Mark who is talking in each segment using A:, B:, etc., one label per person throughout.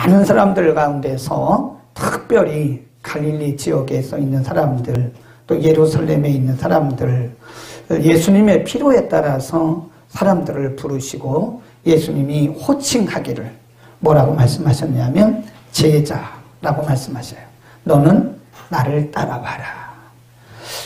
A: 많은 사람들 가운데서 특별히 갈릴리 지역에서 있는 사람들, 또 예루살렘에 있는 사람들, 예수님의 필요에 따라서 사람들을 부르시고 예수님이 호칭하기를 뭐라고 말씀하셨냐면 제자라고 말씀하셔요. 너는 나를 따라와라.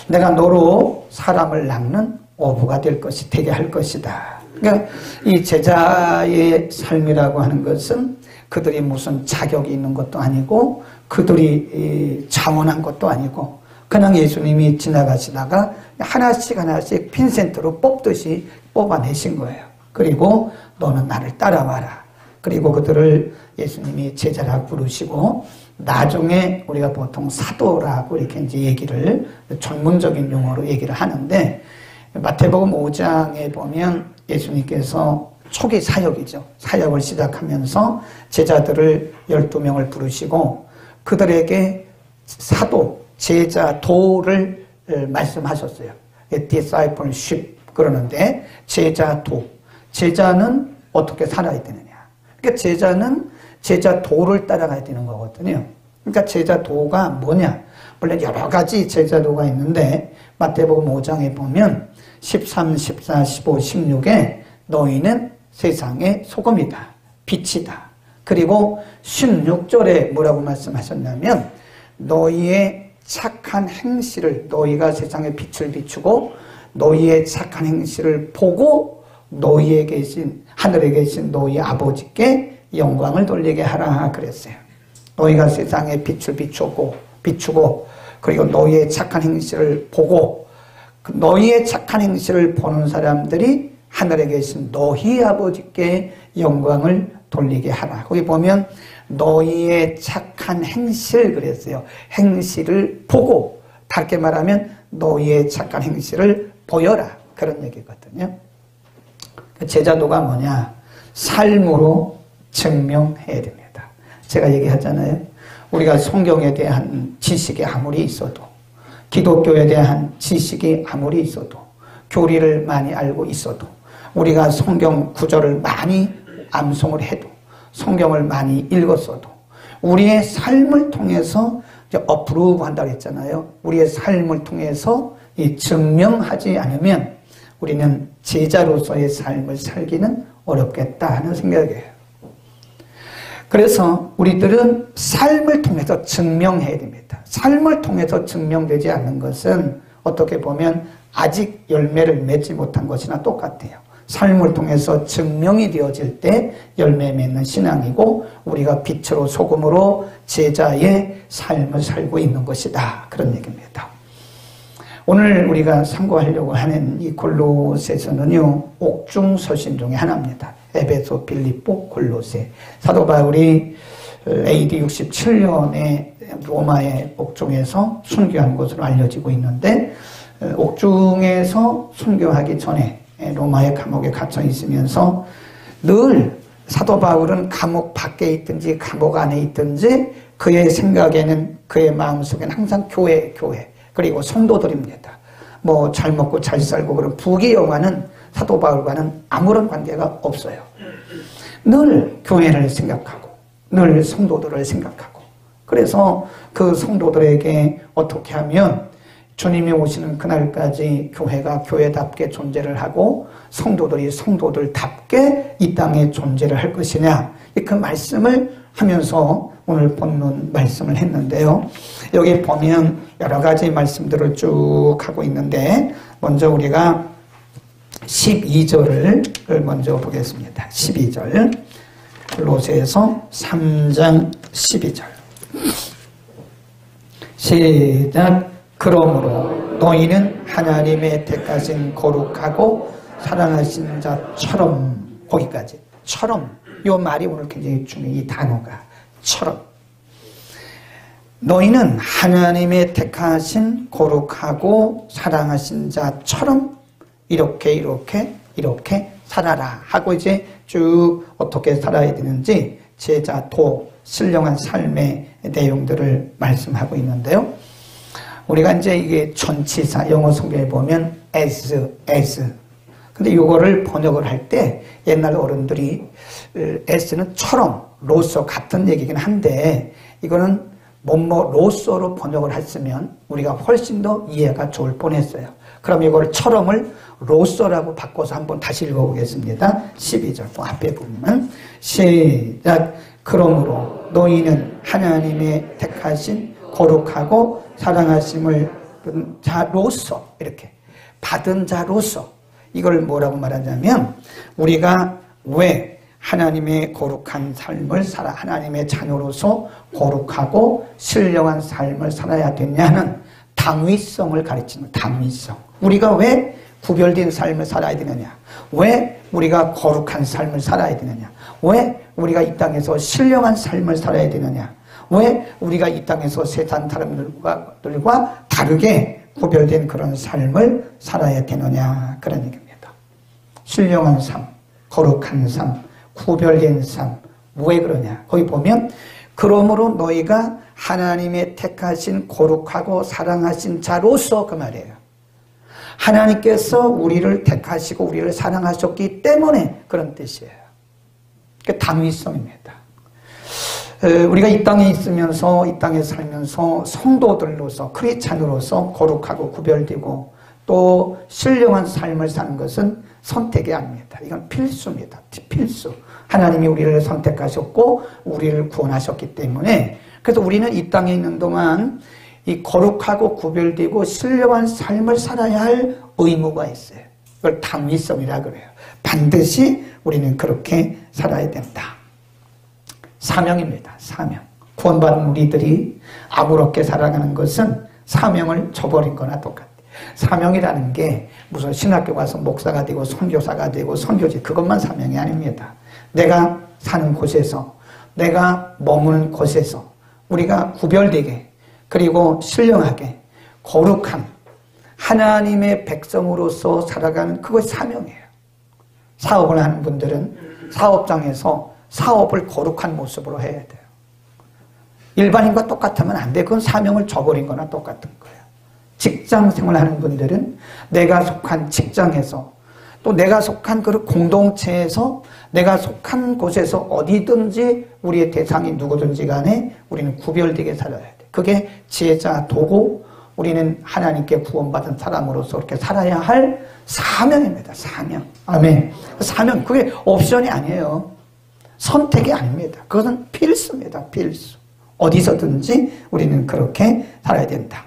A: 내가 너로 사람을 낚는 어부가 되게 할 것이다. 그러니까 이 제자의 삶이라고 하는 것은 그들이 무슨 자격이 있는 것도 아니고 그들이 자원한 것도 아니고 그냥 예수님이 지나가시다가 하나씩 핀센트로 뽑듯이 뽑아내신 거예요. 그리고 너는 나를 따라와라. 그리고 그들을 예수님이 제자라고 부르시고 나중에 우리가 보통 사도라고 이렇게 이제 얘기를 전문적인 용어로 얘기를 하는데 마태복음 5장에 보면 예수님께서 초기 사역이죠. 사역을 시작하면서 제자들을 12명을 부르시고 그들에게 사도, 제자, 도를 말씀하셨어요. discipleship 그러는데 제자, 도. 제자는 어떻게 살아야 되느냐. 그러니까 제자는 제자 도를 따라가야 되는 거거든요. 그러니까 제자 도가 뭐냐. 물론 여러 가지 제자 도가 있는데 마태복음 5장에 보면 13, 14, 15, 16에 너희는 세상의 소금이다. 빛이다. 그리고 16절에 뭐라고 말씀하셨냐면 너희의 착한 행실을 너희가 세상의 빛을 비추고 너희의 착한 행실을 보고 너희에 계신 하늘에 계신 너희 아버지께 영광을 돌리게 하라 그랬어요. 너희가 세상의 빛을 비추고 그리고 너희의 착한 행실을 보고 너희의 착한 행실을 보는 사람들이 하늘에 계신 너희 아버지께 영광을 돌리게 하라. 거기 보면 너희의 착한 행실 그랬어요. 행실을 보고 다르게 말하면 너희의 착한 행실을 보여라. 그런 얘기거든요. 제자도가 뭐냐? 삶으로 증명해야 됩니다. 제가 얘기하잖아요. 우리가 성경에 대한 지식이 아무리 있어도 기독교에 대한 지식이 아무리 있어도 교리를 많이 알고 있어도 우리가 성경 구절을 많이 암송을 해도 성경을 많이 읽었어도 우리의 삶을 통해서 어프로브 한다고 했잖아요. 우리의 삶을 통해서 증명하지 않으면 우리는 제자로서의 삶을 살기는 어렵겠다 하는 생각이에요. 그래서 우리들은 삶을 통해서 증명해야 됩니다. 삶을 통해서 증명되지 않는 것은 어떻게 보면 아직 열매를 맺지 못한 것이나 똑같아요. 삶을 통해서 증명이 되어질 때 열매 맺는 신앙이고 우리가 빛으로 소금으로 제자의 삶을 살고 있는 것이다. 그런 얘기입니다. 오늘 우리가 참고하려고 하는 이 골로새서는요, 옥중 서신 중에 하나입니다. 에베소, 빌립보, 골로새. 사도 바울이 AD 67년에 로마의 옥중에서 순교한 것으로 알려지고 있는데 옥중에서 순교하기 전에 로마의 감옥에 갇혀 있으면서 늘 사도 바울은 감옥 밖에 있든지 감옥 안에 있든지 그의 생각에는 그의 마음속에는 항상 교회 그리고 성도들입니다. 뭐 잘 먹고 잘 살고 그런 부귀영화는 사도 바울과는 아무런 관계가 없어요. 늘 교회를 생각하고 늘 성도들을 생각하고 그래서 그 성도들에게 어떻게 하면 주님이 오시는 그날까지 교회가 교회답게 존재를 하고 성도들이 성도들답게 이 땅에 존재를 할 것이냐 그 말씀을 하면서 오늘 본문 말씀을 했는데요. 여기 보면 여러 가지 말씀들을 쭉 하고 있는데 먼저 우리가 12절을 먼저 보겠습니다. 12절 골로새서 3장 12절 시작. 그러므로 너희는 하나님의 택하신 거룩하고 사랑하신 자처럼 거기까지 처럼 이 말이 오늘 굉장히 중요해요. 이 단어가 처럼 너희는 하나님의 택하신 거룩하고 사랑하신 자처럼 이렇게 살아라 하고 이제 쭉 어떻게 살아야 되는지 제자도 신령한 삶의 내용들을 말씀하고 있는데요. 우리가 이제 이게 전치사 영어 성경에 보면 as 근데 이거를 번역을 할 때 옛날 어른들이 as는 처럼 로서 같은 얘기긴 한데 이거는 뭐로서로 번역을 했으면 우리가 훨씬 더 이해가 좋을 뻔했어요. 그럼 이걸 처럼을 로서라고 바꿔서 한번 다시 읽어보겠습니다. 12절 앞에 보면 시작. 그러므로 너희는 하나님의 택하신 거룩하고 사랑하심을 받은 자로서 이렇게 받은 자로서 이걸 뭐라고 말하냐면 우리가 왜 하나님의 거룩한 삶을 살아 하나님의 자녀로서 거룩하고 신령한 삶을 살아야 되냐는 당위성을 가르치는 당위성. 우리가 왜 구별된 삶을 살아야 되느냐? 왜 우리가 거룩한 삶을 살아야 되느냐? 왜 우리가 이 땅에서 신령한 삶을 살아야 되느냐? 왜 우리가 이 땅에서 세상 사람들과 다르게 구별된 그런 삶을 살아야 되느냐? 그런 얘기입니다. 신령한 삶, 거룩한 삶, 구별된 삶. 왜 그러냐? 거기 보면 그러므로 너희가 하나님의 택하신 거룩하고 사랑하신 자로서 그 말이에요. 하나님께서 우리를 택하시고 우리를 사랑하셨기 때문에 그런 뜻이에요. 그 당위성입니다. 우리가 이 땅에 있으면서 이 땅에 살면서 성도들로서 크리스찬으로서 거룩하고 구별되고 또 신령한 삶을 사는 것은 선택이 아닙니다. 이건 필수입니다. 필수. 하나님이 우리를 선택하셨고 우리를 구원하셨기 때문에 그래서 우리는 이 땅에 있는 동안 이 거룩하고 구별되고 신령한 삶을 살아야 할 의무가 있어요. 이걸 당위성이라 그래요. 반드시 우리는 그렇게 살아야 된다. 사명입니다. 사명. 구원받은 우리들이 아무렇게 살아가는 것은 사명을 저버린 거나 똑같아요. 사명이라는 게 무슨 신학교 가서 목사가 되고 선교사가 되고 선교지 그것만 사명이 아닙니다. 내가 사는 곳에서 내가 머무는 곳에서 우리가 구별되게 그리고 신령하게 거룩한 하나님의 백성으로서 살아가는 그것이 사명이에요. 사업을 하는 분들은 사업장에서 사업을 거룩한 모습으로 해야 돼요. 일반인과 똑같으면 안 돼. 그건 사명을 저버린 거나 똑같은 거예요. 직장 생활하는 분들은 내가 속한 직장에서 또 내가 속한 그 공동체에서 내가 속한 곳에서 어디든지 우리의 대상이 누구든지 간에 우리는 구별되게 살아야 돼. 그게 지혜자 도고 우리는 하나님께 구원받은 사람으로서 그렇게 살아야 할 사명입니다. 사명. 아멘. 사명. 그게 옵션이 아니에요. 선택이 아닙니다. 그것은 필수입니다. 필수. 어디서든지 우리는 그렇게 살아야 된다.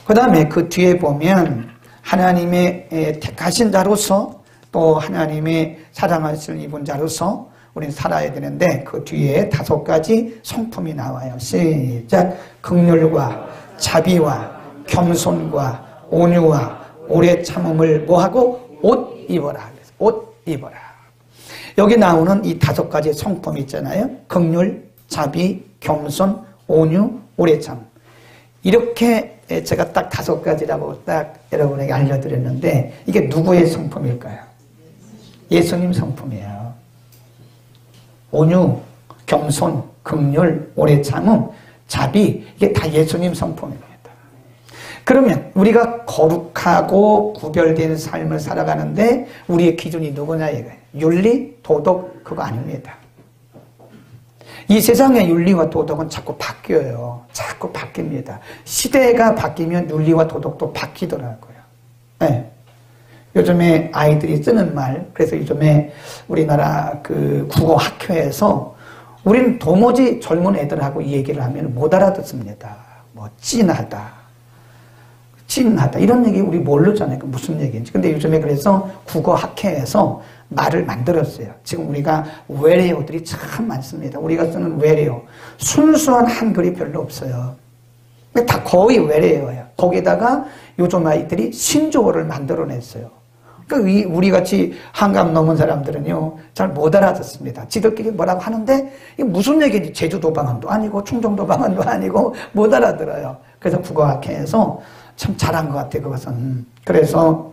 A: 그 다음에 그 뒤에 보면 하나님의 택하신 자로서 또 하나님의 사랑하시는 입은 자로서 우리는 살아야 되는데 그 뒤에 5가지 성품이 나와요. 시작. 긍휼과 자비와 겸손과 온유와 오래 참음을 뭐하고? 옷 입어라. 옷 입어라. 여기 나오는 이 5가지 성품이 있잖아요. 긍휼, 자비, 겸손, 온유, 오래 참. 이렇게 제가 딱 5가지라고 딱 여러분에게 알려드렸는데 이게 누구의 성품일까요? 예수님 성품이에요. 온유, 겸손, 긍휼, 오래 참음, 자비 이게 다 예수님 성품입니다. 그러면 우리가 거룩하고 구별된 삶을 살아가는데 우리의 기준이 누구냐 이거예요. 윤리, 도덕 그거 아닙니다. 이 세상의 윤리와 도덕은 자꾸 바뀌어요. 자꾸 바뀝니다. 시대가 바뀌면 윤리와 도덕도 바뀌더라고요. 네. 요즘에 아이들이 쓰는 말, 그래서 요즘에 우리나라 그 국어 학교에서 우리는 도무지 젊은 애들하고 이 얘기를 하면 못 알아듣습니다. 뭐 찐하다. 찐하다. 이런 얘기 우리 모르잖아요. 그 무슨 얘기인지. 근데 요즘에 그래서 국어 학회에서 말을 만들었어요. 지금 우리가 외래어들이 참 많습니다. 우리가 쓰는 외래어. 순수한 한글이 별로 없어요. 다 거의 외래어예요. 거기다가 요즘 아이들이 신조어를 만들어냈어요. 그러니까 우리 같이 한감 넘은 사람들은요, 잘 못 알아듣습니다. 지들끼리 뭐라고 하는데, 이게 무슨 얘기인지 제주도 방언도 아니고, 충청도 방언도 아니고, 못 알아들어요. 그래서 국어학회에서 참 잘한 것 같아요, 그것은. 그래서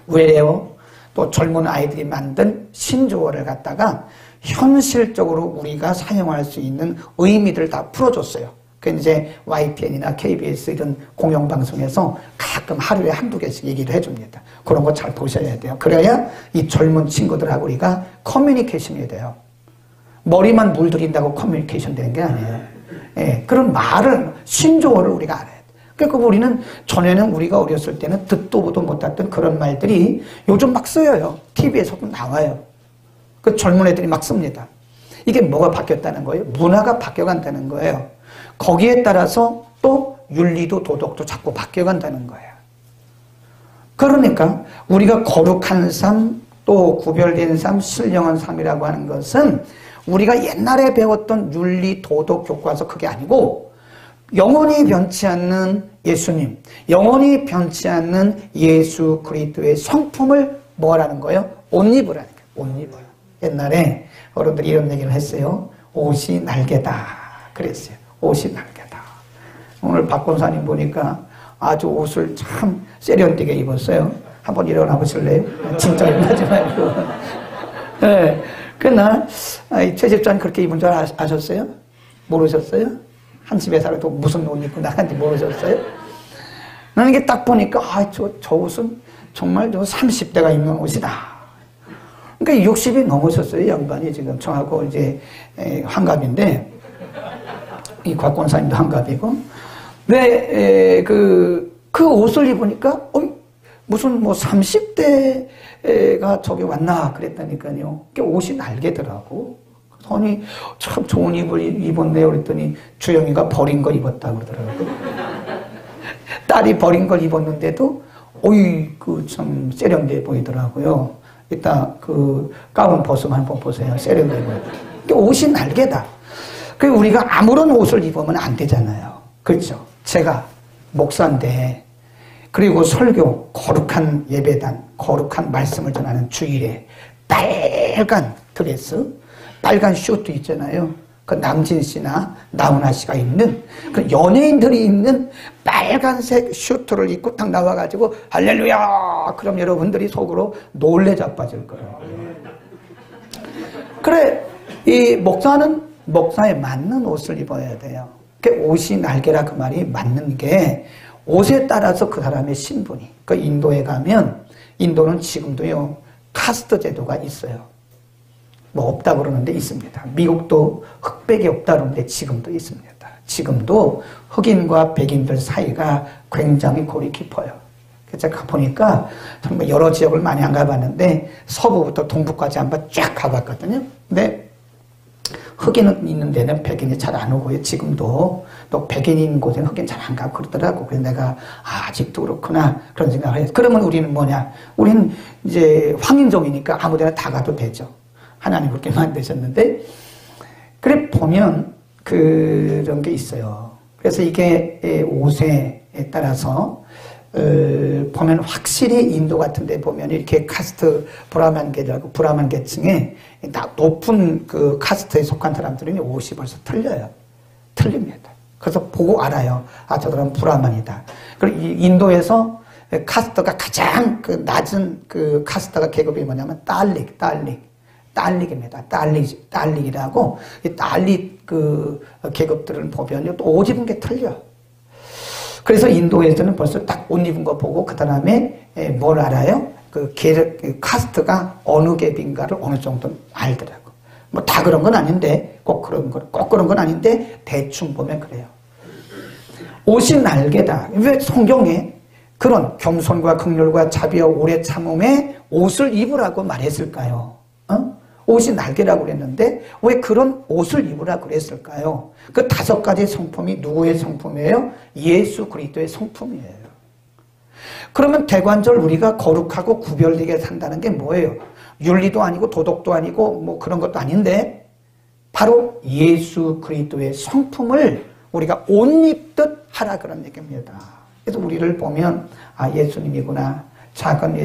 A: 외래어, 또 젊은 아이들이 만든 신조어를 갖다가 현실적으로 우리가 사용할 수 있는 의미들을 다 풀어줬어요. 그 이제 YTN이나 KBS 이런 공영방송에서 가끔 하루에 1-2개씩 얘기를 해줍니다. 그런 거 잘 보셔야 돼요. 그래야 이 젊은 친구들하고 우리가 커뮤니케이션이 돼요. 머리만 물들인다고 커뮤니케이션 되는 게 아니에요. 예, 그런 말을, 신조어를 우리가 알아야 돼. 그러니까 우리는 전에는 우리가 어렸을 때는 듣도 보도 못했던 그런 말들이 요즘 막 쓰여요. TV에서도 나와요. 그 젊은 애들이 막 씁니다. 이게 뭐가 바뀌었다는 거예요? 문화가 바뀌어간다는 거예요. 거기에 따라서 또 윤리도 도덕도 자꾸 바뀌어간다는 거예요. 그러니까 우리가 거룩한 삶, 또 구별된 삶, 신령한 삶이라고 하는 것은 우리가 옛날에 배웠던 윤리, 도덕 교과서 그게 아니고 영원히 변치 않는 예수님, 영원히 변치 않는 예수 그리스도의 성품을 뭐라는 거예요? 옷 입으라는 거예요. 옷 입어요. 옛날에 어른들이 이런 얘기를 했어요. 옷이 날개다 그랬어요. 옷이 날개다. 오늘 박 권사님 보니까 아주 옷을 참 세련되게 입었어요. 한번 일어나 보실래요? 진짜 일어나지 말고. 네. 그날 최 집사님 그렇게 입은 줄 아셨어요? 모르셨어요? 한 집에 살아도 무슨 옷 입고 나간지 모르셨어요? 나는 이게 딱 보니까 저 옷은 정말 저 30대가 입는 옷이다. 그러니까 60이 넘으셨어요. 양반이 지금 저하고 이제 환갑인데 이 곽권사님도 환갑이고. 네, 그 옷을 입으니까 무슨 뭐 30대가 저기 왔나 그랬다니까요. 옷이 날개더라고. 아니 참 좋은 입을 입었네요 그랬더니 주영이가 버린 거 입었다고 그러더라고요. 딸이 버린 걸 입었는데도 그 참 세련돼 보이더라고요. 이따 그 가운 벗으면 한번 보세요. 세련돼 보여요. 옷이 날개다. 그 우리가 아무런 옷을 입으면 안 되잖아요. 그렇죠? 제가 목사인데 그리고 설교, 거룩한 예배단, 거룩한 말씀을 전하는 주일에 빨간 드레스, 빨간 슈트 있잖아요. 그 남진 씨나 나훈아 씨가 입는 그 연예인들이 입는 빨간색 슈트를 입고 딱 나와가지고 할렐루야! 그럼 여러분들이 속으로 놀래 자빠질 거예요. 그래, 이 목사는 목사에 맞는 옷을 입어야 돼요. 그 옷이 날개라 그 말이 맞는 게 옷에 따라서 그 사람의 신분이. 그 인도에 가면 인도는 지금도요 카스트 제도가 있어요. 뭐 없다 그러는데 있습니다. 미국도 흑백이 없다 그러는데 지금도 있습니다. 지금도 흑인과 백인들 사이가 굉장히 골이 깊어요. 그래서 제가 보니까 정말 여러 지역을 많이 안 가봤는데 서부부터 동부까지 한번 쫙 가봤거든요. 근데 흑인은 있는 데는 백인이 잘 안 오고요. 지금도 또 백인인 곳에는 흑인 잘 안 가고 그러더라고. 그래서 내가 아직도 그렇구나 그런 생각을 해요. 그러면 우리는 뭐냐? 우리는 이제 황인종이니까 아무데나 다 가도 되죠. 하나님 그렇게 만드셨는데 그래 보면 그런 게 있어요. 그래서 이게 옷에 따라서 보면 확실히 인도 같은 데 보면 이렇게 카스트 브라만 계층에 높은 그 카스트에 속한 사람들은 옷이 벌써 틀려요. 틀립니다. 그래서 보고 알아요. 저 사람은 브라만이다. 그리고 인도에서 카스트가 가장 그 낮은 그 카스트가 계급이 뭐냐면 딸릭입니다. 딸릭이라고 이 딸릭 그 계급들을 보면 또 옷 입은 게 틀려. 그래서 인도에서는 벌써 딱 옷 입은 거 보고 그 다음에 뭘 알아요? 그 카스트가 어느 계급인가를 어느 정도 알더라고. 뭐 다 그런 건 아닌데 꼭 그런 건 아닌데 대충 보면 그래요. 옷이 날개다. 왜 성경에 그런 겸손과 긍휼과 자비와 오래 참음에 옷을 입으라고 말했을까요? 옷이 날개라고 그랬는데 왜 그런 옷을 입으라고 그랬을까요? 그 5가지 성품이 누구의 성품이에요? 예수 그리스도의 성품이에요. 그러면 대관절 우리가 거룩하고 구별되게 산다는 게 뭐예요? 윤리도 아니고 도덕도 아니고 뭐 그런 것도 아닌데 바로 예수 그리스도의 성품을 우리가 옷 입듯 하라 그런 얘기입니다. 그래서 우리를 보면 예수님이구나, 작은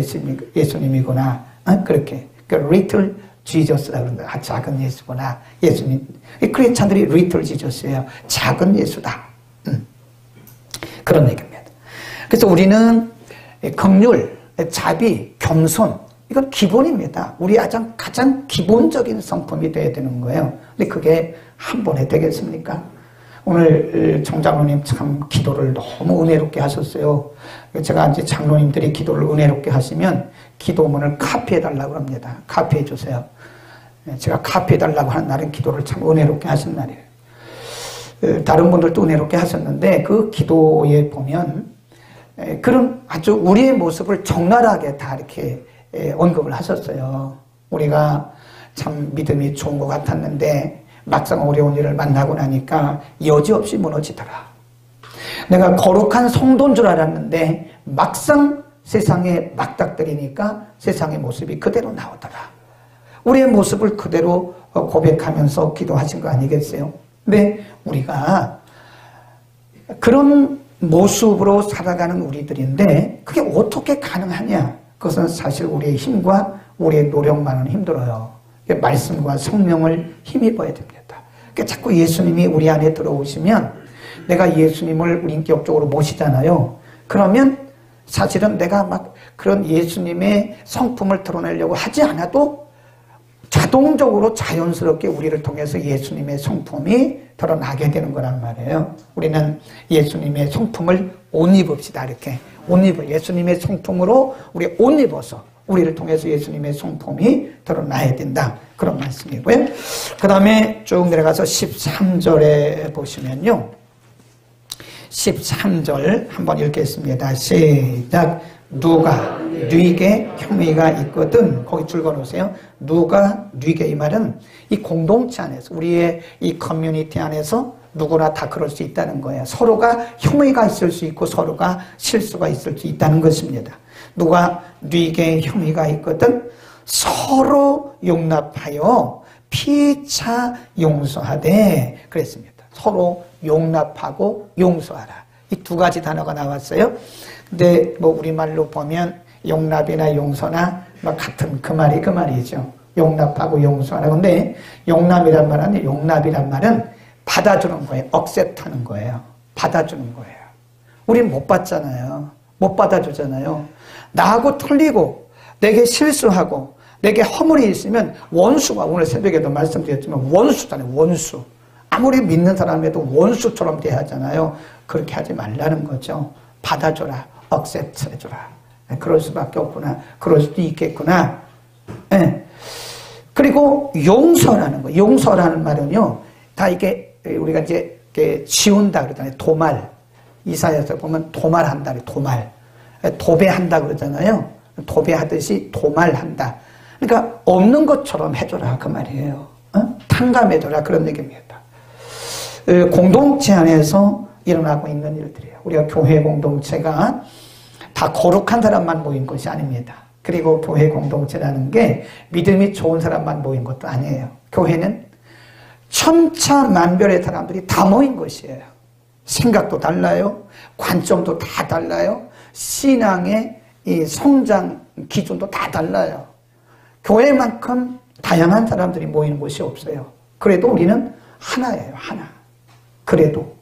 A: 예수님이구나, 그렇게 Little Jesus라고 그런다. 작은 예수구나. 예수님. 크리스찬들이 Little Jesus예요. 작은 예수다. 그런 얘기입니다. 그래서 우리는 긍휼, 자비, 겸손 이건 기본입니다. 우리 가장 기본적인 성품이 돼야 되는 거예요. 근데 그게 한 번에 되겠습니까? 오늘 정장로님 참 기도를 너무 은혜롭게 하셨어요. 제가 이제 장로님들이 기도를 은혜롭게 하시면 기도문을 카피해 달라고 합니다. 카피해 주세요. 제가 카피 해달라고 하는 날은 기도를 참 은혜롭게 하신 날이에요. 다른 분들도 은혜롭게 하셨는데 그 기도에 보면 그런 아주 우리의 모습을 적나라하게 다 이렇게 언급을 하셨어요. 우리가 참 믿음이 좋은 것 같았는데 막상 어려운 일을 만나고 나니까 여지없이 무너지더라. 내가 거룩한 성도인 줄 알았는데 막상 세상에 맞닥뜨리니까 세상의 모습이 그대로 나오더라. 우리의 모습을 그대로 고백하면서 기도하신 거 아니겠어요? 근데 우리가 그런 모습으로 살아가는 우리들인데 그게 어떻게 가능하냐? 그것은 사실 우리의 힘과 우리의 노력만은 힘들어요. 말씀과 성령을 힘입어야 됩니다. 그러니까 자꾸 예수님이 우리 안에 들어오시면 내가 예수님을 인격적으로 모시잖아요. 그러면 사실은 내가 막 그런 예수님의 성품을 드러내려고 하지 않아도 자동적으로 자연스럽게 우리를 통해서 예수님의 성품이 드러나게 되는 거란 말이에요. 우리는 예수님의 성품을 옷 입읍시다. 이렇게 옷 입어 예수님의 성품으로 우리 옷 입어서 우리를 통해서 예수님의 성품이 드러나야 된다. 그런 말씀이고요. 그 다음에 쭉 내려가서 13절에 보시면요. 13절 한번 읽겠습니다. 시작. 누가 네게 혐의가 있거든. 거기 줄 걸으세요. 누가 네게, 이 말은 이 공동체 안에서 우리의 이 커뮤니티 안에서 누구나 다 그럴 수 있다는 거예요. 서로가 혐의가 있을 수 있고 서로가 실수가 있을 수 있다는 것입니다. 누가 네게 혐의가 있거든 서로 용납하여 피차 용서하되 그랬습니다. 서로 용납하고 용서하라. 이 두 가지 단어가 나왔어요. 근데 뭐 우리말로 보면 용납이나 용서나 뭐 같은 그 말이죠. 용납하고 용서하라. 근데 용납이란 말은 용납이란 말은 받아주는 거예요. 억셉트하는 거예요. 받아주는 거예요. 우린 못 받잖아요. 못 받아주잖아요. 나하고 틀리고 내게 실수하고 내게 허물이 있으면 원수가, 오늘 새벽에도 말씀드렸지만 원수잖아요. 원수. 아무리 믿는 사람에도 원수처럼 대하잖아요. 그렇게 하지 말라는 거죠. 받아줘라. 억셉트 해줘라. 그럴 수밖에 없구나. 그럴 수도 있겠구나. 네. 그리고 용서라는 거. 용서라는 말은요. 다 이게 우리가 이제 지운다 그러잖아요. 도말. 이사야서 보면 도말한다. 도말. 도배한다 그러잖아요. 도배하듯이 도말한다. 그러니까 없는 것처럼 해줘라. 그 말이에요. 탕감해줘라. 그런 얘기입니다. 공동체 안에서 일어나고 있는 일들이에요. 우리가 교회 공동체가 다 거룩한 사람만 모인 것이 아닙니다. 그리고 교회 공동체라는 게 믿음이 좋은 사람만 모인 것도 아니에요. 교회는 천차만별의 사람들이 다 모인 것이에요. 생각도 달라요. 관점도 다 달라요. 신앙의 이 성장 기준도 다 달라요. 교회만큼 다양한 사람들이 모이는 곳이 없어요. 그래도 우리는 하나예요. 하나. 그래도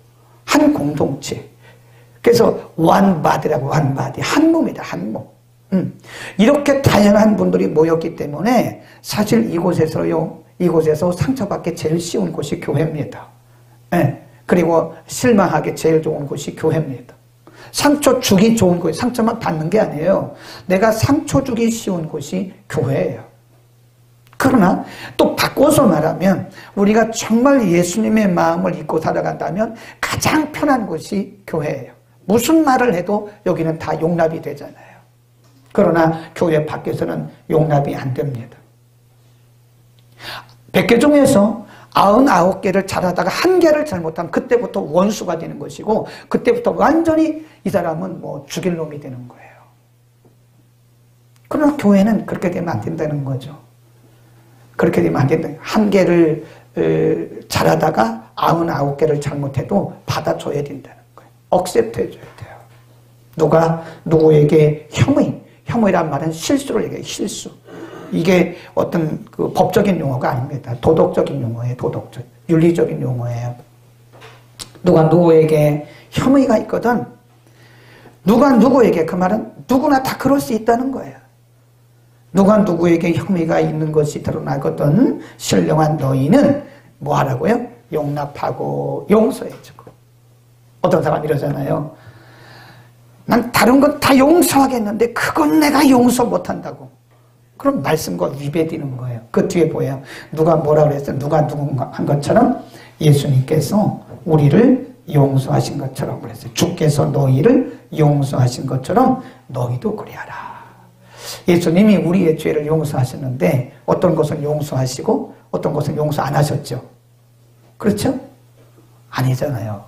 A: 한 공동체. 그래서 one body라고, one body. 한 몸이다. 한 몸. 이렇게 다양한 분들이 모였기 때문에 사실 이곳에서 상처받기 제일 쉬운 곳이 교회입니다. 네. 그리고 실망하기 제일 좋은 곳이 교회입니다. 상처 주기 좋은 곳이 상처만 받는 게 아니에요. 내가 상처 주기 쉬운 곳이 교회예요. 그러나 또 바꿔서 말하면 우리가 정말 예수님의 마음을 잊고 살아간다면 가장 편한 곳이 교회예요. 무슨 말을 해도 여기는 다 용납이 되잖아요. 그러나 교회 밖에서는 용납이 안 됩니다. 100개 중에서 99개를 잘하다가 1개를 잘못하면 그때부터 원수가 되는 것이고 그때부터 완전히 이 사람은 뭐 죽일 놈이 되는 거예요. 그러나 교회는 그렇게 되면 안 된다는 거죠. 그렇게 되면 안 된다. 1개를 잘하다가 99개를 잘못해도 받아줘야 된다는 거예요. 억셉트 해줘야 돼요. 누가 누구에게 혐의란 말은 실수를 얘기해요. 실수. 이게 어떤 그 법적인 용어가 아닙니다. 도덕적인 용어예요. 도덕적, 윤리적인 용어예요. 누가 누구에게 혐의가 있거든. 누가 누구에게, 그 말은 누구나 다 그럴 수 있다는 거예요. 누가 누구에게 혐의가 있는 것이 드러나거든 신령한 너희는 뭐 하라고요? 용납하고 용서해주고. 어떤 사람 이러잖아요. 난 다른 건 다 용서하겠는데 그건 내가 용서 못한다고. 그럼 말씀과 위배되는 거예요. 그 뒤에 보여요. 누가 뭐라 그랬어요? 누가 누군가 한 것처럼 예수님께서 우리를 용서하신 것처럼 그랬어요. 주께서 너희를 용서하신 것처럼 너희도 그리하라. 예수님이 우리의 죄를 용서하셨는데 어떤 것은 용서하시고 어떤 것은 용서 안 하셨죠. 그렇죠? 아니잖아요.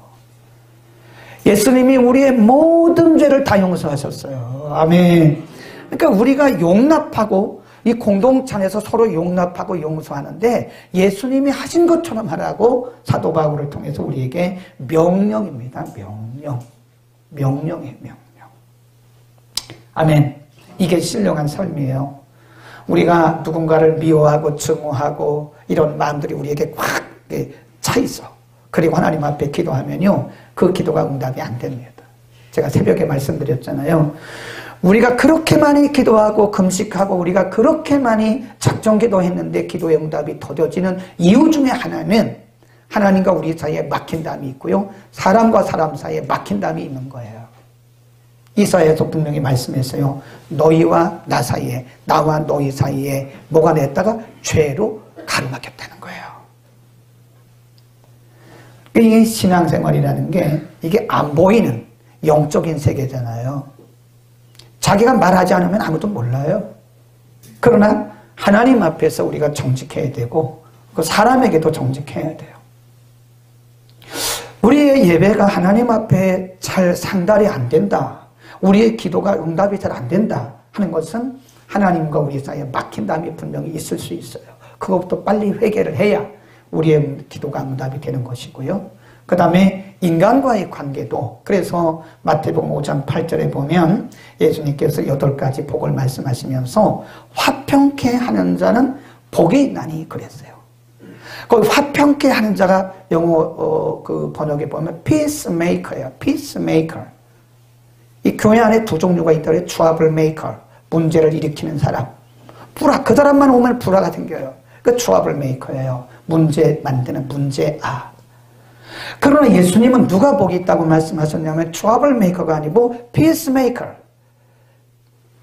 A: 예수님이 우리의 모든 죄를 다 용서하셨어요. 아멘. 그러니까 우리가 용납하고 이 공동체 안에서 서로 용납하고 용서하는데 예수님이 하신 것처럼 하라고 사도 바울을 통해서 우리에게 명령입니다. 명령이에요. 명령. 아멘. 이게 신령한 삶이에요. 우리가 누군가를 미워하고 증오하고 이런 마음들이 우리에게 꽉 차 있어. 그리고 하나님 앞에 기도하면요, 그 기도가 응답이 안 됩니다. 제가 새벽에 말씀드렸잖아요. 우리가 그렇게 많이 기도하고 금식하고 우리가 그렇게 많이 작정기도 했는데 기도의 응답이 더뎌지는 이유 중에 하나는 하나님과 우리 사이에 막힌 담이 있고요, 사람과 사람 사이에 막힌 담이 있는 거예요. 이사야에서 분명히 말씀했어요. 너희와 나 사이에, 나와 너희 사이에 뭐가 냈다가 죄로 가로막혔다는 거예요. 이 신앙생활이라는 게 이게 안 보이는 영적인 세계잖아요. 자기가 말하지 않으면 아무도 몰라요. 그러나 하나님 앞에서 우리가 정직해야 되고 그 사람에게도 정직해야 돼요. 우리의 예배가 하나님 앞에 잘 상달이 안 된다, 우리의 기도가 응답이 잘 안 된다 하는 것은 하나님과 우리 사이에 막힌 담이 분명히 있을 수 있어요. 그것부터 빨리 회개를 해야 우리의 기도가 응답이 되는 것이고요. 그 다음에 인간과의 관계도, 그래서 마태복음 5장 8절에 보면 예수님께서 8가지 복을 말씀하시면서 화평케 하는 자는 복이 있나니 그랬어요. 거기 화평케 하는 자가 영어 그 번역에 보면 peacemaker예요. peacemaker. 이 교회 안에 두 종류가 있더래요. trouble maker, 문제를 일으키는 사람. 그 사람만 오면 불화가 생겨요. 그 trouble maker예요. 문제 만드는 문제아. 그러나 예수님은 누가 복이 있다고 말씀하셨냐면 trouble maker가 아니고 peacemaker,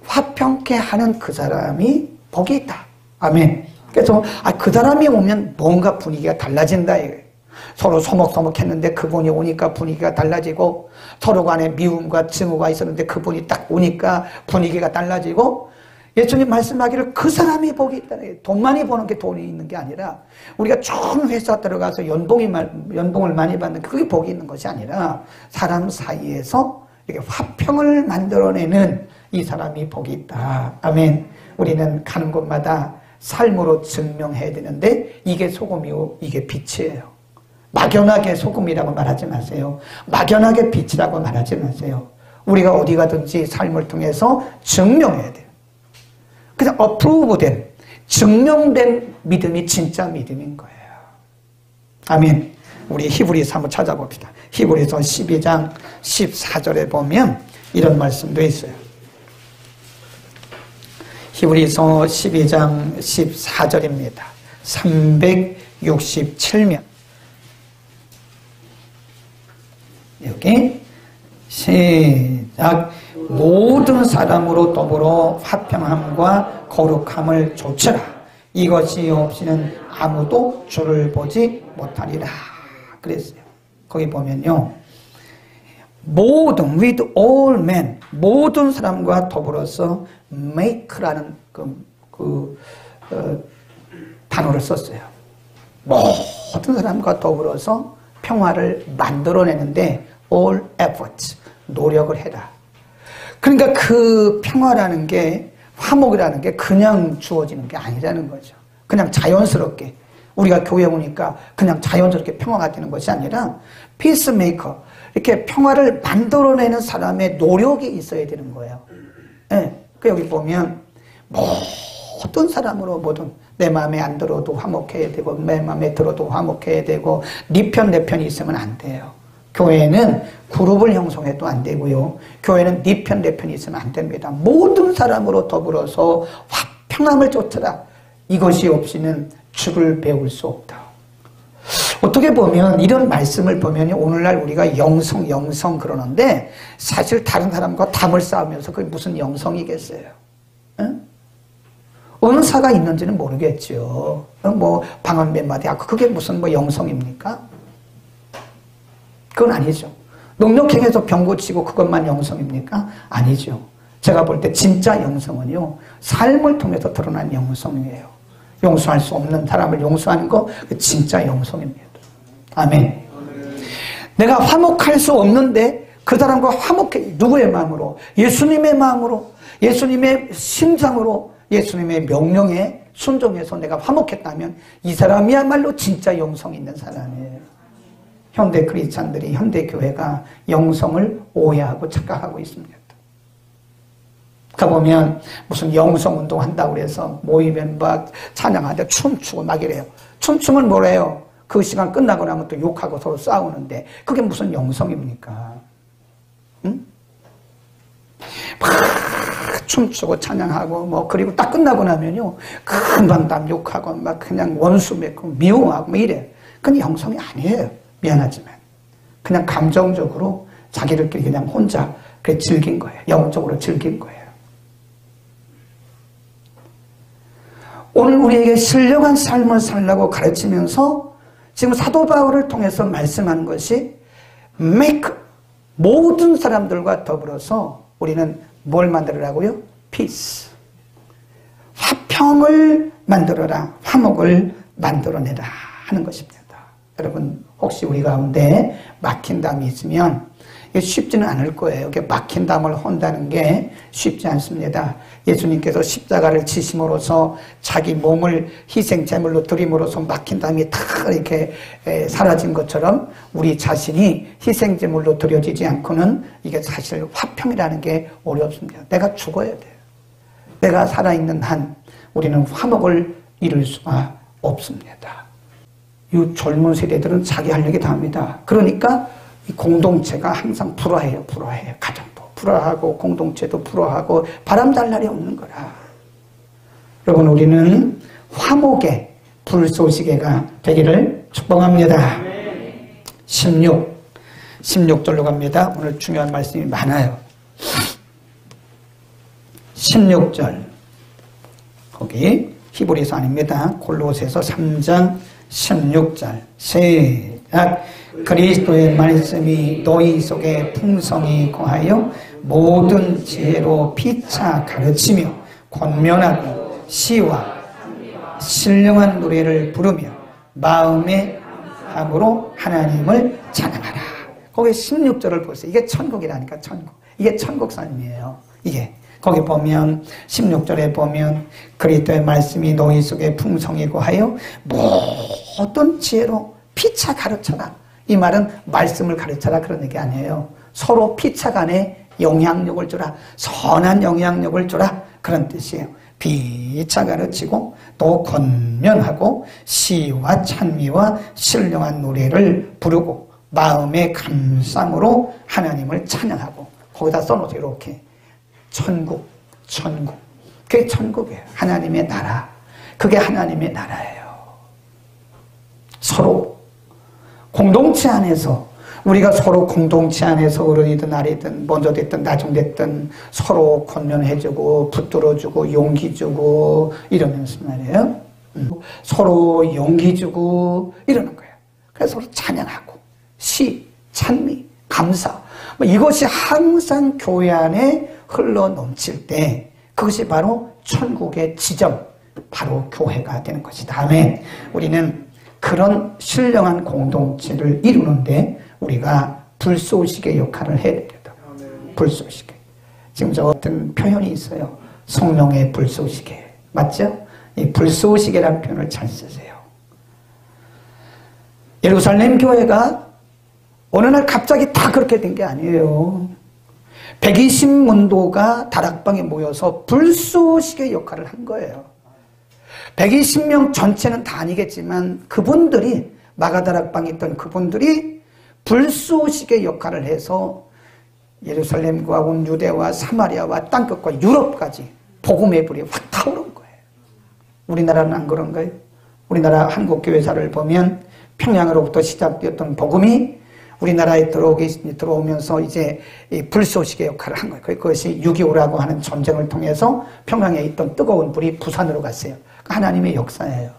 A: 화평케 하는 그 사람이 복이 있다. 아멘. 그래서 그 사람이 오면 뭔가 분위기가 달라진다 이거예요. 서로 서먹서먹했는데 그분이 오니까 분위기가 달라지고, 서로 간에 미움과 증오가 있었는데 그분이 딱 오니까 분위기가 달라지고, 예수님 말씀하기를 그 사람이 복이 있다는 거예요. 돈 많이 버는 게 돈이 있는 게 아니라 우리가 좋은 회사 들어가서 연봉을 많이 받는 그게 복이 있는 것이 아니라 사람 사이에서 이렇게 화평을 만들어내는 이 사람이 복이 있다. 아멘. 우리는 가는 곳마다 삶으로 증명해야 되는데 이게 소금이고 이게 빛이에요. 막연하게 소금이라고 말하지 마세요. 막연하게 빛이라고 말하지 마세요. 우리가 어디 가든지 삶을 통해서 증명해야 돼요. 그냥 어프로브된, 증명된 믿음이 진짜 믿음인 거예요. 아멘. 우리 히브리서 한번 찾아봅시다. 히브리서 12장 14절에 보면 이런 말씀도 있어요. 히브리서 12장 14절입니다. 367면 여기 시작. 모든 사람으로 더불어 화평함과 거룩함을 좇으라. 이것이 없이는 아무도 주를 보지 못하리라 그랬어요. 거기 보면요, 모든, with all men, 모든 사람과 더불어서 make라는 단어를 썼어요. 모든 사람과 더불어서 평화를 만들어내는데 all efforts, 노력을 해라. 그러니까 그 평화라는 게, 화목이라는 게 그냥 주어지는 게 아니라는 거죠. 그냥 자연스럽게 우리가 교회 오니까 그냥 자연스럽게 평화가 되는 것이 아니라 피스메이커, 이렇게 평화를 만들어내는 사람의 노력이 있어야 되는 거예요. 네. 그 여기 보면 모든 사람으로, 모든, 내 마음에 안 들어도 화목해야 되고 내 마음에 들어도 화목해야 되고 네 편 내 편이 있으면 안 돼요. 교회는 그룹을 형성해도 안 되고요. 교회는 네 편 내 편이 있으면 안 됩니다. 모든 사람으로 더불어서 화평함을 쫓아라. 이것이 없이는 주를 배울 수 없다. 어떻게 보면 이런 말씀을 보면 오늘날 우리가 영성 그러는데 사실 다른 사람과 담을 쌓으면서 그게 무슨 영성이겠어요? 응? 은사가 있는지는 모르겠죠. 뭐 방언 몇 마디 하고 그게 무슨 뭐 영성입니까? 그건 아니죠. 능력행해서 병 고치고 그것만 영성입니까? 아니죠. 제가 볼 때 진짜 영성은요, 삶을 통해서 드러난 영성이에요. 용서할 수 없는 사람을 용서하는 거 진짜 영성입니다. 아멘. 내가 화목할 수 없는데 그 사람과 화목해. 누구의 마음으로? 예수님의 마음으로, 예수님의 심장으로, 예수님의 명령에 순종해서 내가 화목했다면 이 사람이야말로 진짜 영성 있는 사람이에요. 현대 크리스찬들이, 현대 교회가 영성을 오해하고 착각하고 있습니다. 가보면 무슨 영성운동 한다고 그래서 모이면 막 찬양하는데 춤추고 막 이래요. 춤추면 뭐래요? 그 시간 끝나고 나면 또 욕하고 서로 싸우는데 그게 무슨 영성입니까? 응? 막 춤추고 찬양하고 뭐 그리고 딱 끝나고 나면요 금방 다 욕하고 막 그냥 원수 맺고 미워하고 막 이래. 그건 영성이 아니에요. 미안하지만 그냥 감정적으로 자기들끼리 그냥 혼자 그래 즐긴 거예요. 영적으로 즐긴 거예요. 오늘 우리에게 신령한 삶을 살라고 가르치면서 지금 사도 바울을 통해서 말씀하는 것이 make 모든 사람들과 더불어서 우리는 뭘 만들으라고요? peace. 화평을 만들어라. 화목을 만들어내라 하는 것입니다. 여러분 혹시 우리 가운데 막힌 담이 있으면 이게 쉽지는 않을 거예요. 이게 막힌 담을 헌다는 게 쉽지 않습니다. 예수님께서 십자가를 치심으로써 자기 몸을 희생 제물로 드림으로써 막힌 담이 다 이렇게 사라진 것처럼 우리 자신이 희생 제물로 드려지지 않고는 이게 사실 화평이라는 게 어렵습니다. 내가 죽어야 돼요. 내가 살아있는 한 우리는 화목을 이룰 수가 없습니다. 이 젊은 세대들은 자기 할 얘기 다 합니다. 그러니까 이 공동체가 항상 불화해요. 가정도 불화하고 공동체도 불화하고 바람 잘 날이 없는 거라. 여러분 우리는 화목의 불쏘시개가 되기를 축복합니다. 16절로 갑니다. 오늘 중요한 말씀이 많아요. 16절 거기 히브리서 아닙니다. 골로새서 3장 16절 시작. 그리스도의 말씀이 너희 속에 풍성히 거하여 모든 지혜로 피차 가르치며 권면하고 시와 신령한 노래를 부르며 마음의 함으로 하나님을 찬양하라. 거기 16절을 보세요. 이게 천국이라니까. 천국. 이게 천국 삶이에요. 이게 거기 보면 16절에 보면 그리스도의 말씀이 너희 속에 풍성히 거하여 모든 지혜로 피차 가르쳐라. 이 말은 말씀을 가르쳐라 그런 얘기 아니에요. 서로 피차 간에 영향력을 주라. 선한 영향력을 주라. 그런 뜻이에요. 피차 가르치고 또 권면하고 시와 찬미와 신령한 노래를 부르고 마음의 감상으로 하나님을 찬양하고 거기다 써놓으세요. 이렇게 천국. 그게 천국이에요. 하나님의 나라. 그게 하나님의 나라예요. 서로 공동체 안에서 우리가 서로 공동체 안에서 어른이든 아리든 먼저 됐든 나중 됐든 서로 권면해주고 붙들어주고 용기 주고 이러면서 말이에요. 서로 용기 주고 이러는 거예요. 그래서 서로 찬양하고 시, 찬미, 감사 이것이 항상 교회 안에 흘러 넘칠 때 그것이 바로 천국의 지점, 바로 교회가 되는 것이다. 아멘. 우리는 그런 신령한 공동체를 이루는데 우리가 불쏘시개 역할을 해야 됩니다. 불쏘시개. 지금 저 어떤 표현이 있어요. 성령의 불쏘시개. 맞죠? 이 불쏘시개라는 표현을 잘 쓰세요. 예루살렘 교회가 어느 날 갑자기 다 그렇게 된 게 아니에요. 120문도가 다락방에 모여서 불쏘시개 역할을 한 거예요. 120명 전체는 다 아니겠지만 그분들이 마가다락방에 있던 그분들이 불쏘시개 역할을 해서 예루살렘과 온 유대와 사마리아와 땅끝과 유럽까지 복음의 불이 확 타오른 거예요. 우리나라는 안 그런가요? 우리나라 한국교회사를 보면 평양으로부터 시작되었던 복음이 우리나라에 들어오면서 이제 이 불쏘시개 역할을 한 거예요. 그것이 6.25라고 하는 전쟁을 통해서 평양에 있던 뜨거운 불이 부산으로 갔어요. 하나님의 역사예요.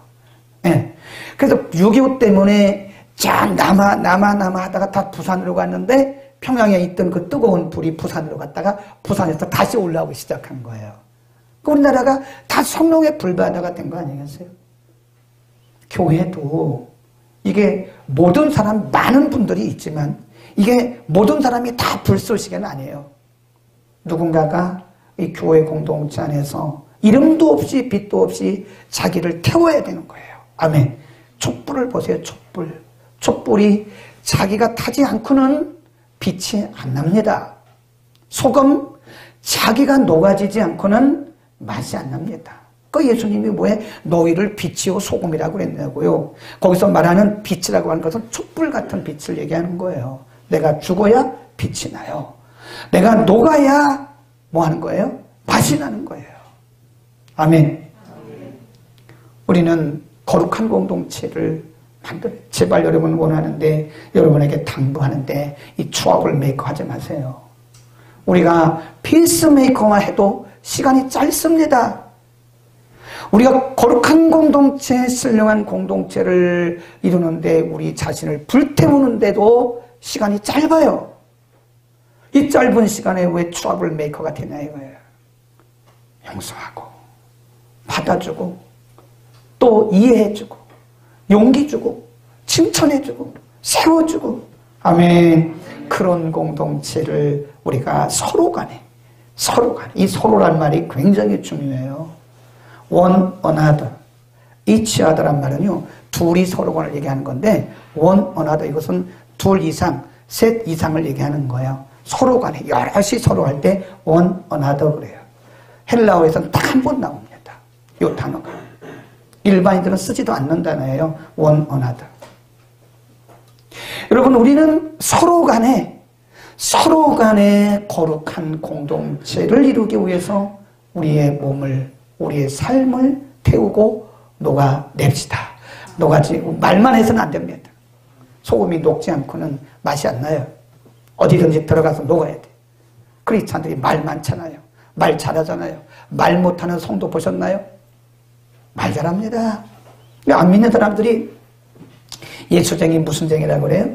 A: 예. 그래서 6.25 때문에 쫙 남아 하다가 다 부산으로 갔는데 평양에 있던 그 뜨거운 불이 부산으로 갔다가 부산에서 다시 올라오기 시작한 거예요. 우리나라가 다 성령의 불바다가 된 거 아니겠어요? 교회도 이게 모든 사람, 많은 분들이 있지만 이게 모든 사람이 다 불쏘시개는 아니에요. 누군가가 이 교회 공동체 안에서 이름도 없이 빛도 없이 자기를 태워야 되는 거예요. 아멘. 촛불을 보세요. 촛불이 자기가 타지 않고는 빛이 안 납니다. 소금, 자기가 녹아지지 않고는 맛이 안 납니다. 그 예수님이 뭐에 너희를 빛이요 소금이라고 그랬냐고요. 거기서 말하는 빛이라고 하는 것은 촛불 같은 빛을 얘기하는 거예요. 내가 죽어야 빛이 나요. 내가 녹아야 뭐 하는 거예요? 맛이 나는 거예요. 아멘. 우리는 거룩한 공동체를 만들어요. 제발 여러분 원하는데, 여러분에게 당부하는데 이 트러블 메이커 하지 마세요. 우리가 피스메이커만 해도 시간이 짧습니다. 우리가 거룩한 공동체, 신령한 공동체를 이루는데 우리 자신을 불태우는데도 시간이 짧아요. 이 짧은 시간에 왜 트러블 메이커가 되냐 이거예요. 용서하고 받아주고 또 이해해주고 용기 주고 칭찬해주고 세워주고 아멘. 그런 공동체를 우리가 서로 간에 이 서로란 말이 굉장히 중요해요. one another, each other란 말은요 둘이 서로 간을 얘기하는 건데 one another 이것은 둘 이상, 셋 이상을 얘기하는 거예요. 서로 간에 여럿이 서로 할 때 one another 그래요. 헬라어에서는 딱 한 번 나옵니다. 이 단어가 일반인들은 쓰지도 않는 단어예요. one another. 여러분 우리는 서로 간에 거룩한 공동체를 이루기 위해서 우리의 몸을, 우리의 삶을 태우고 녹아냅시다. 말만 해서는 안 됩니다. 소금이 녹지 않고는 맛이 안 나요. 어디든지 들어가서 녹아야 돼. 크리스찬들이 말 많잖아요. 말 잘하잖아요. 말 못하는 성도 보셨나요? 말 잘합니다. 안 믿는 사람들이 예수쟁이 무슨 쟁이라고 그래요?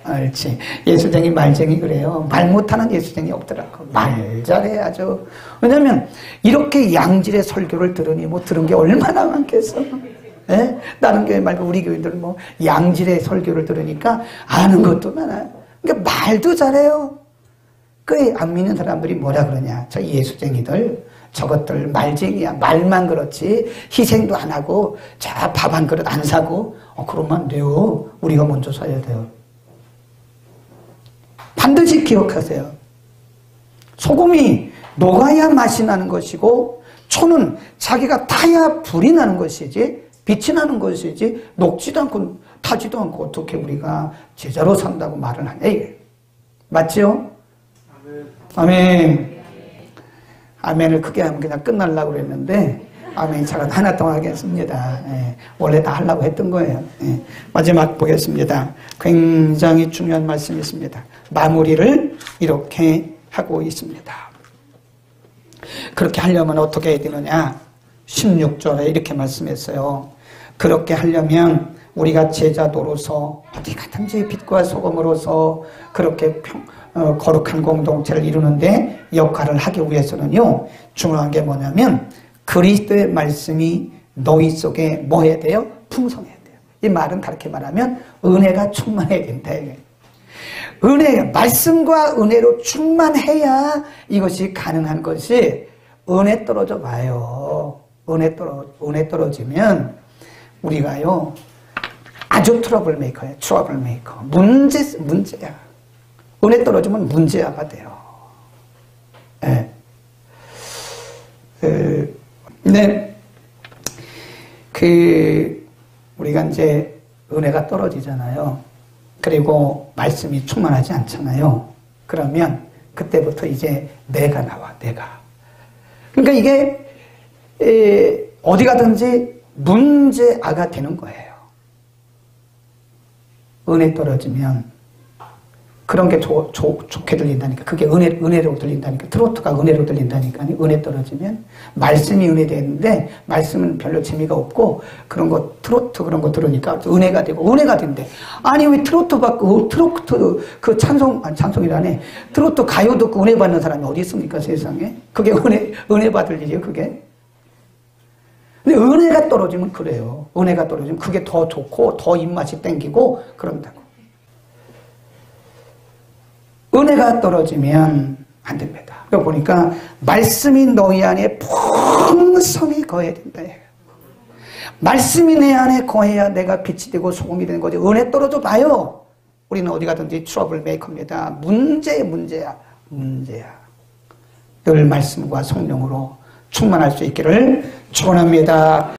A: 알지. 예수쟁이 말쟁이 그래요. 말 못하는 예수쟁이 없더라고. 말 잘해야죠. 왜냐면 이렇게 양질의 설교를 들으니 뭐 들은 게 얼마나 많겠어. 예? 다른 교회 말고 우리 교인들은 뭐 양질의 설교를 들으니까 아는 것도 많아요. 그러니까 말도 잘해요. 그 안 믿는 사람들이 뭐라 그러냐. 저 예수쟁이들 저것들 말쟁이야. 말만 그렇지 희생도 안 하고 자 밥 한 그릇 안 사고 그러면 안 돼요. 우리가 먼저 사야 돼요. 반드시 기억하세요. 소금이 녹아야 맛이 나는 것이고 초는 자기가 타야 불이 나는 것이지 빛이 나는 것이지 녹지도 않고 타지도 않고 어떻게 우리가 제자로 산다고 말을 하냐 이게 맞지요? 아멘. 아멘을 크게 하면 그냥 끝날라고 그랬는데 아멘 잘 하나 더 하겠습니다. 예, 원래 다 하려고 했던 거예요. 예, 마지막 보겠습니다. 굉장히 중요한 말씀이 있습니다. 마무리를 이렇게 하고 있습니다. 그렇게 하려면 어떻게 해야 되느냐? 16절에 이렇게 말씀했어요. 그렇게 하려면 우리가 제자도로서 어디 가든지 빛과 소금으로서 그렇게 거룩한 공동체를 이루는데 역할을 하기 위해서는요 중요한 게 뭐냐면 그리스도의 말씀이 너희 속에 뭐 해야 돼요? 풍성해야 돼요. 이 말은 그렇게 말하면 은혜가 충만해야 된다. 말씀과 은혜로 충만해야 이것이 가능한 것이 은혜 떨어져 봐요. 은혜 떨어지면 우리가요 아주 트러블 메이커예요. 트러블 메이커. 문제야. 은혜 떨어지면 문제야가 돼요. 네. 우리가 이제 은혜가 떨어지잖아요. 그리고 말씀이 충만하지 않잖아요. 그러면 그때부터 이제 내가 나와, 내가. 그러니까 이게 어디 가든지 문제아가 되는 거예요. 은혜 떨어지면 그런 게 좋게 들린다니까. 그게 은혜로 들린다니까. 트로트가 은혜로 들린다니까. 은혜 떨어지면. 말씀이 은혜 되는데, 말씀은 별로 재미가 없고, 그런 거, 트로트 그런 거 들으니까 은혜가 되고, 은혜가 된대. 아니, 왜 트로트 받고, 트로트, 그 찬송이라네. 트로트 가요 듣고 은혜 받는 사람이 어디 있습니까, 세상에? 그게 은혜 받을 일이에요, 그게? 근데 은혜가 떨어지면 그래요. 은혜가 떨어지면 그게 더 좋고, 더 입맛이 땡기고, 그런다고. 은혜가 떨어지면 안 됩니다. 그러니까 보니까 말씀이 너희 안에 풍성히 거해야 된다. 말씀이 내 안에 거해야 내가 빛이 되고 소금이 되는 거지. 은혜 떨어져 봐요. 우리는 어디 가든지 트러블 메이커입니다. 문제야. 늘 말씀과 성령으로 충만할 수 있기를 축원합니다.